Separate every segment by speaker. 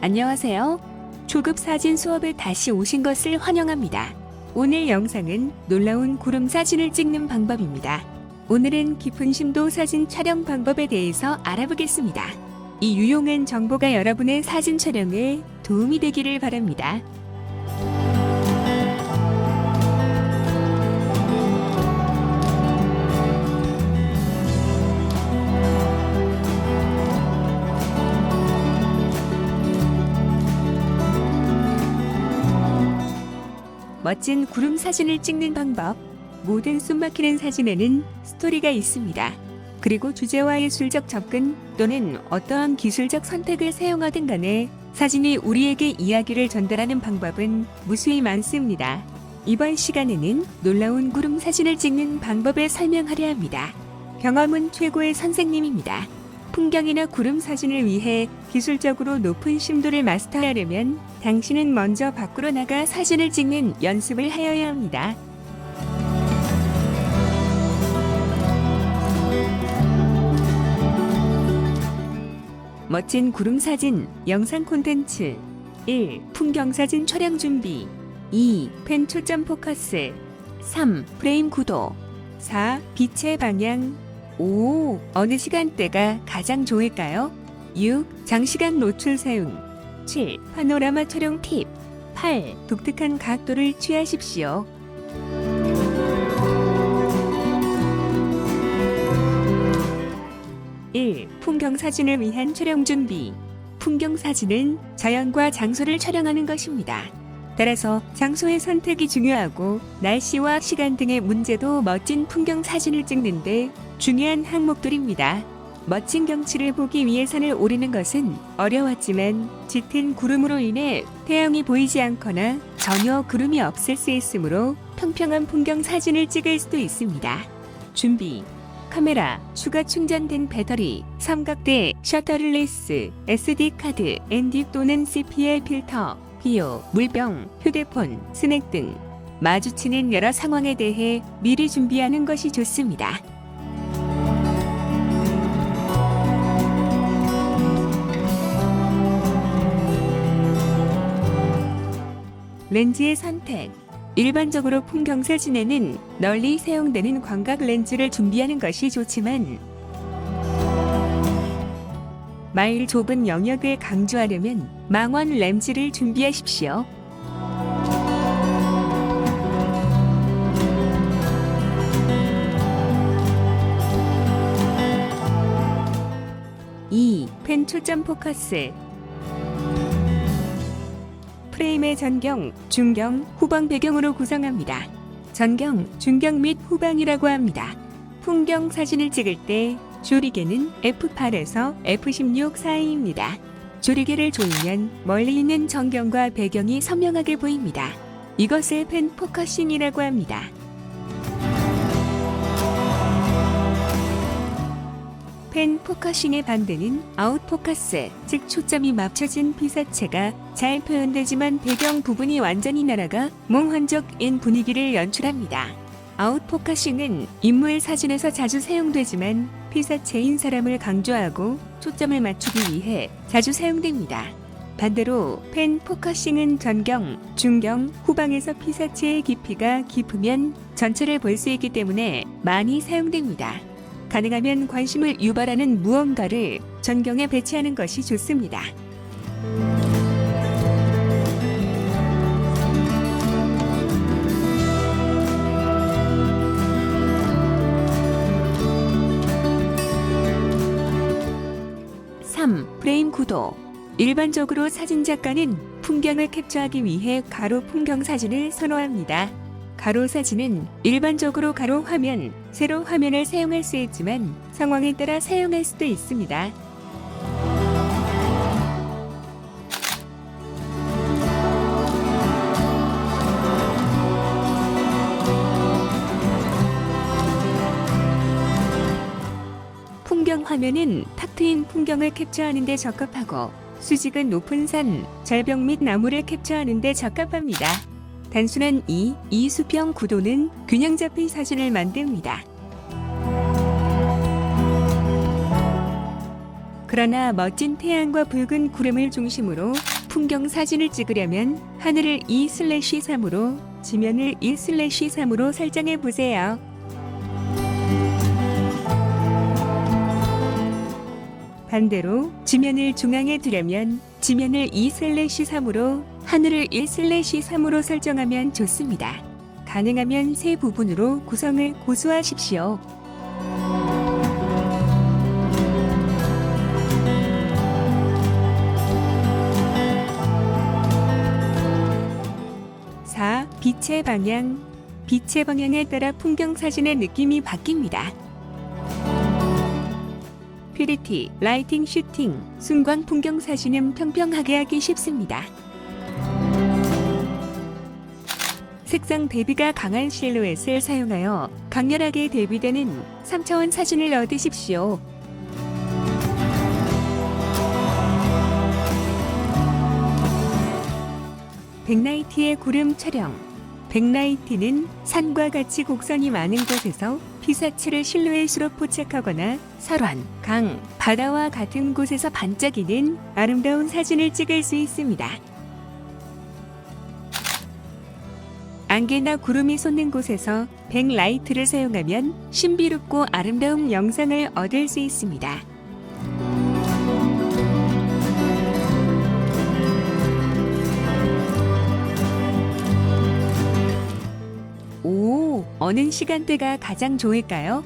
Speaker 1: 안녕하세요. 초급 사진 수업에 다시 오신 것을 환영합니다. 오늘 영상은 놀라운 구름 사진을 찍는 방법입니다. 오늘은 깊은 심도 사진 촬영 방법에 대해서 알아보겠습니다. 이 유용한 정보가 여러분의 사진 촬영에 도움이 되기를 바랍니다. 멋진 구름 사진을 찍는 방법. 모든 숨막히는 사진에는 스토리가 있습니다. 그리고 주제와 예술적 접근 또는 어떠한 기술적 선택을 사용하든 간에 사진이 우리에게 이야기를 전달하는 방법은 무수히 많습니다. 이번 시간에는 놀라운 구름 사진을 찍는 방법을 설명하려 합니다. 경험은 최고의 선생님입니다. 풍경이나 구름 사진을 위해 기술적으로 높은 심도를 마스터하려면 당신은 먼저 밖으로 나가 사진을 찍는 연습을 하여야 합니다. 멋진 구름 사진, 영상 콘텐츠. 1. 풍경 사진 촬영 준비. 2. 펜 초점 포커스. 3. 프레임 구도. 4. 빛의 방향. 5. 어느 시간대가 가장 좋을까요? 6. 장시간 노출 사용. 7. 파노라마 촬영 팁. 8. 독특한 각도를 취하십시오. (1) 풍경 사진을 위한 촬영 준비. 풍경 사진은 자연과 장소를 촬영하는 것입니다. 따라서 장소의 선택이 중요하고 날씨와 시간 등의 문제도 멋진 풍경 사진을 찍는데 중요한 항목들입니다. 멋진 경치를 보기 위해 산을 오르는 것은 어려웠지만 짙은 구름으로 인해 태양이 보이지 않거나 전혀 구름이 없을 수 있으므로 평평한 풍경 사진을 찍을 수도 있습니다. 준비. 카메라, 추가 충전된 배터리, 삼각대, 셔터릴레스, SD카드, ND 또는 CPL 필터, 비오, 물병, 휴대폰, 스낵 등 마주치는 여러 상황에 대해 미리 준비하는 것이 좋습니다. 렌즈의 선택. 일반적으로 풍경 사진에는 널리 사용되는 광각 렌즈를 준비하는 것이 좋지만 마일 좁은 영역을 강조하려면 망원 렌즈를 준비하십시오. (2) 펜 초점 포커스. 프레임의 전경, 중경, 후방 배경으로 구성합니다. 전경, 중경 및 후방이라고 합니다. 풍경 사진을 찍을 때 조리개는 F8에서 F16 사이입니다. 조리개를 조이면 멀리 있는 전경과 배경이 선명하게 보입니다. 이것을 펜 포커싱이라고 합니다. 펜 포커싱의 반대는 아웃포커스, 즉 초점이 맞춰진 피사체가 잘 표현되지만 배경 부분이 완전히 날아가 몽환적인 분위기를 연출합니다. 아웃포커싱은 인물 사진에서 자주 사용되지만 피사체인 사람을 강조하고 초점을 맞추기 위해 자주 사용됩니다. 반대로 펜 포커싱은 전경, 중경, 후방에서 피사체의 깊이가 깊으면 전체를 볼 수 있기 때문에 많이 사용됩니다. 가능하면 관심을 유발하는 무언가를 전경에 배치하는 것이 좋습니다. (3) 프레임 구도. 일반적으로 사진작가는 풍경을 캡처하기 위해 가로 풍경 사진을 선호합니다. 가로 사진은 일반적으로 가로 화면, 세로 화면을 사용할 수 있지만 상황에 따라 사용할 수도 있습니다. 풍경 화면은 탁 트인 풍경을 캡처하는 데 적합하고 수직은 높은 산, 절벽 및 나무를 캡처하는 데 적합합니다. 단순한 이수평 구도는 균형 잡힌 사진을 만듭니다. 그러나 멋진 태양과 붉은 구름을 중심으로 풍경 사진을 찍으려면 하늘을 2/3으로, 지면을 1/3으로 설정해 보세요. 반대로 지면을 중앙에 두려면 지면을 2/3으로, 하늘을 1/3으로 설정하면 좋습니다. 가능하면 세 부분으로 구성을 고수하십시오. 빛의 방향. 빛의 방향에 따라 풍경 사진의 느낌이 바뀝니다. 퓨리티, 라이팅 슈팅, 순광 풍경 사진은 평평하게 하기 쉽습니다. 색상 대비가 강한 실루엣을 사용하여 강렬하게 대비되는 3차원 사진을 얻으십시오. 백라이트의 구름 촬영. 백라이트는 산과 같이 곡선이 많은 곳에서 피사체를 실루엣으로 포착하거나 설원, 강, 바다와 같은 곳에서 반짝이는 아름다운 사진을 찍을 수 있습니다. 안개나 구름이 솟는 곳에서 백라이트를 사용하면 신비롭고 아름다운 영상을 얻을 수 있습니다. 어느 시간대가 가장 좋을까요?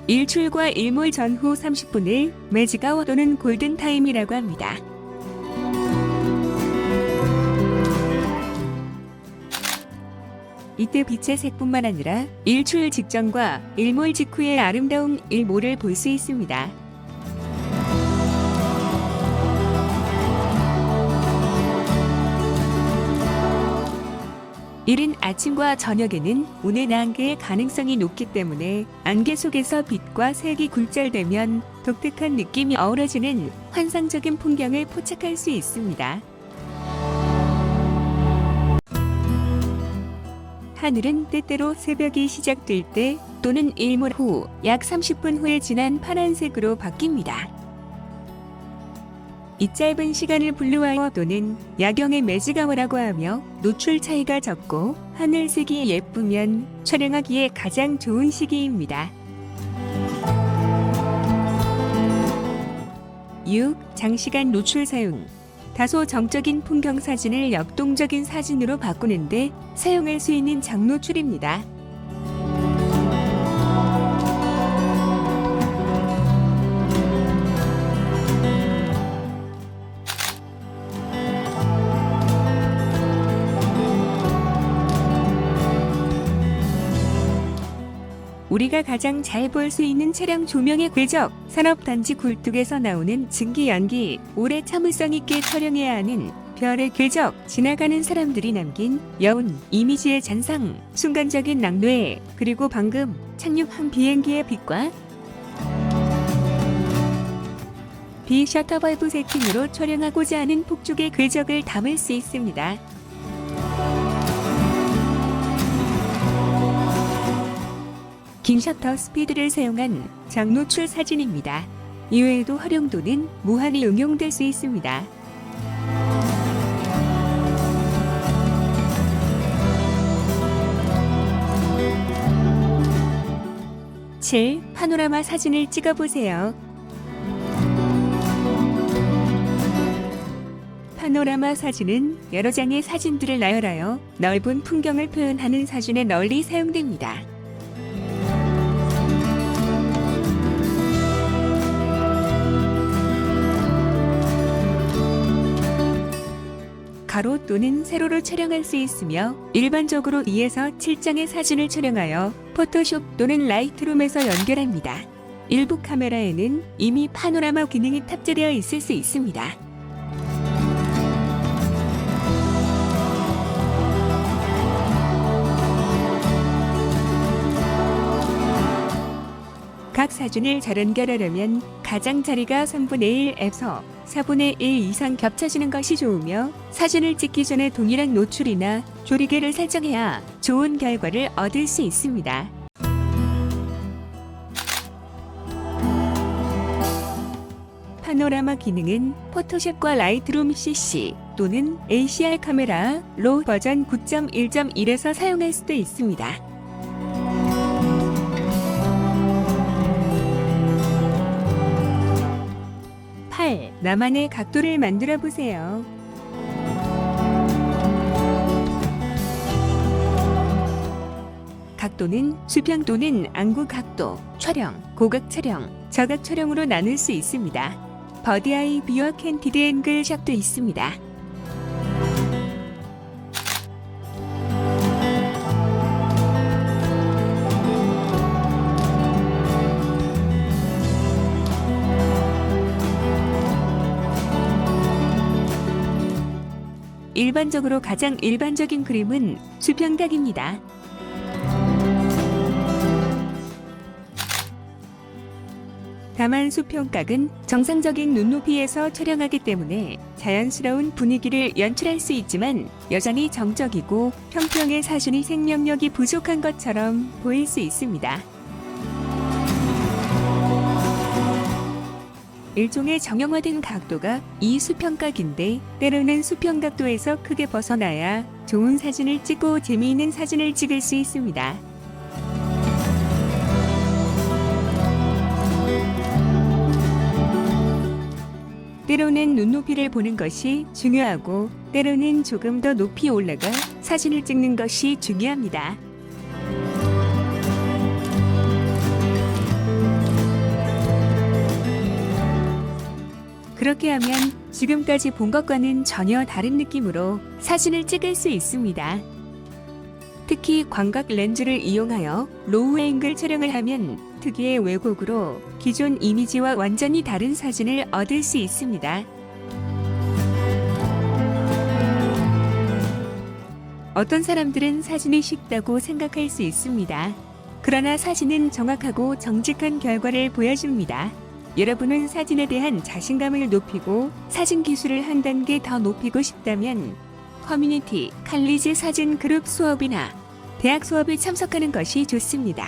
Speaker 1: 일출과 일몰 전후 30분을 매직아워 또는 골든타임이라고 합니다. 이때 빛의 색뿐만 아니라 일출 직전과 일몰 직후의 아름다운 일몰을 볼 수 있습니다. 이른 아침과 저녁에는 운의 안개의 가능성이 높기 때문에 안개 속에서 빛과 색이 굴절되면 독특한 느낌이 어우러지는 환상적인 풍경을 포착할 수 있습니다. 하늘은 때때로 새벽이 시작될 때 또는 일몰 후 약 30분 후에 진한 파란색으로 바뀝니다. 이 짧은 시간을 블루아워 또는 야경의 매직아워라고 하며 노출 차이가 적고 하늘색이 예쁘면 촬영하기에 가장 좋은 시기입니다. 6. 장시간 노출 사용. 다소 정적인 풍경 사진을 역동적인 사진으로 바꾸는데 사용할 수 있는 장노출입니다. 우리가 가장 잘 볼 수 있는 차량 조명의 궤적, 산업단지 굴뚝에서 나오는 증기 연기, 오래 참을성 있게 촬영해야 하는 별의 궤적, 지나가는 사람들이 남긴 여운, 이미지의 잔상, 순간적인 낙뢰, 그리고 방금 착륙한 비행기의 빛과 비셔터밸브 세팅으로 촬영하고자 하는 폭죽의 궤적을 담을 수 있습니다. 긴 셔터 스피드를 사용한 장노출 사진입니다. 이외에도 활용도는 무한히 응용될 수 있습니다. 7. 파노라마 사진을 찍어보세요. 파노라마 사진은 여러 장의 사진들을 나열하여 넓은 풍경을 표현하는 사진에 널리 사용됩니다. 가로 또는 세로로 촬영할 수 있으며 일반적으로 2에서 7장의 사진을 촬영하여 포토숍 또는 라이트룸에서 연결합니다. 일부 카메라에는 이미 파노라마 기능이 탑재되어 있을 수 있습니다. 각 사진을 잘 연결하려면 가장 자리가 3분의 1에서 4분의 1 이상 겹쳐지는 것이 좋으며 사진을 찍기 전에 동일한 노출이나 조리개를 설정해야 좋은 결과를 얻을 수 있습니다. 파노라마 기능은 포토샵과 라이트룸 CC 또는 ACR 카메라 로 버전 9.1.1에서 사용할 수도 있습니다. 8. 나만의 각도를 만들어 보세요. 각도는 수평 또는 안구 각도, 촬영, 고각 촬영, 저각 촬영으로 나눌 수 있습니다. 버드아이 뷰와 캔티드 앵글 샷도 있습니다. 일반적으로 가장 일반적인 그림은 수평각입니다. 다만 수평각은 정상적인 눈높이에서 촬영하기 때문에 자연스러운 분위기를 연출할 수 있지만 여전히 정적이고 평평의 사진이 생명력이 부족한 것처럼 보일 수 있습니다. 일종의 정형화된 각도가 이 수평각인데 때로는 수평각도에서 크게 벗어나야 좋은 사진을 찍고 재미있는 사진을 찍을 수 있습니다. 때로는 눈높이를 보는 것이 중요하고 때로는 조금 더 높이 올라가 사진을 찍는 것이 중요합니다. 그렇게 하면 지금까지 본 것과는 전혀 다른 느낌으로 사진을 찍을 수 있습니다. 특히 광각 렌즈를 이용하여 로우 앵글 촬영을 하면 특유의 왜곡으로 기존 이미지와 완전히 다른 사진을 얻을 수 있습니다. 어떤 사람들은 사진이 쉽다고 생각할 수 있습니다. 그러나 사진은 정확하고 정직한 결과를 보여줍니다. 여러분은 사진에 대한 자신감을 높이고 사진 기술을 한 단계 더 높이고 싶다면 커뮤니티, 칼리지 사진 그룹 수업이나 대학 수업에 참석하는 것이 좋습니다.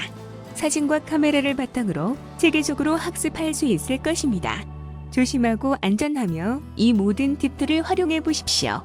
Speaker 1: 사진과 카메라를 바탕으로 체계적으로 학습할 수 있을 것입니다. 조심하고 안전하며 이 모든 팁들을 활용해 보십시오.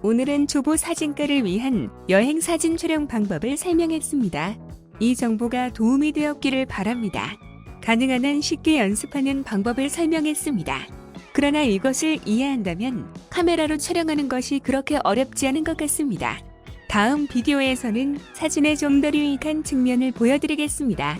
Speaker 1: 오늘은 초보 사진가를 위한 여행 사진 촬영 방법을 설명했습니다. 이 정보가 도움이 되었기를 바랍니다. 가능한 한 쉽게 연습하는 방법을 설명했습니다. 그러나 이것을 이해한다면 카메라로 촬영하는 것이 그렇게 어렵지 않은 것 같습니다. 다음 비디오에서는 사진의 좀 더 유익한 측면을 보여드리겠습니다.